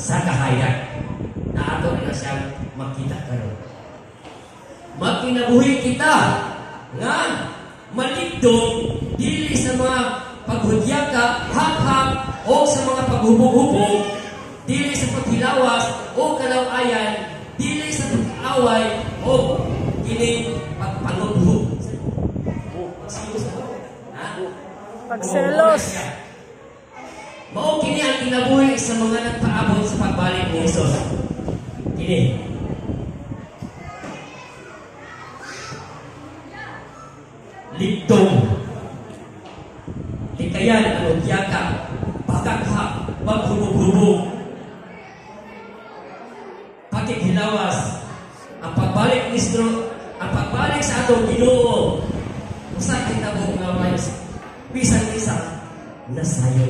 sa kahayag. Na ato na siyang makita karon. Magkinabuhi kita nga maligdong dili sa mga paghudyaka, hak-hak o sa mga paghubog-hubog, dili sa paghilawas o kalawayan, dili sa pag-away o kini pagpanubhog. Pagselos. Mao kini ang kinabuhi sa mga nagpaabot sa pagbalik ni Jesus. Kini. Ligdong. Likayan ang udyaka, pagkakha, paghubog-hubog, pagkikilawas, ang pagbalik ni Jesus, ang pagbalik sa atong Ginoo. Usa kita mo nga mayos. Bisan isa nasayo.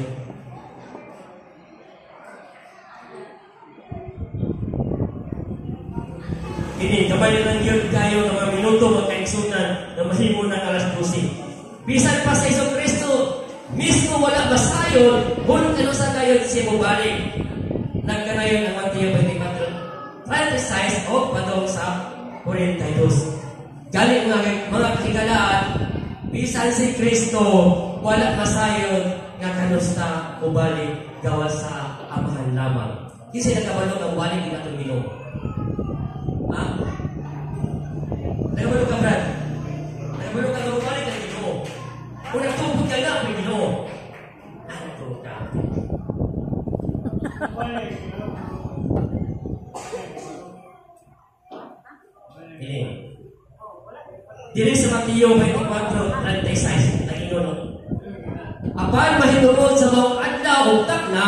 Kini kamay lang yun kayo ng mga minuto magkaigsunan na mahimo ng alas 12. Bisan pa sa Iso Kristo mismo wala masayon kung ano sa kayo siya mabalik. Nagkanayon ang Mateo 24 36 o padong sa 42. Galing mga kahigalaan, bisan si Kristo wala masayon nga kanusta mabalik gawas sa amahan lamang. Kasi nagkabalog ang balik ng atong Ginoo. Ha? Nagkabalog ka, Brad? Nagkabalog ka ng balik ng Ginoo. Kung nagtubod ka na, may Ginoo. Nagtubod ka. Dili sa Mateo 24:36 nagingon. Apan mahitungod sa mga adlaw ug takna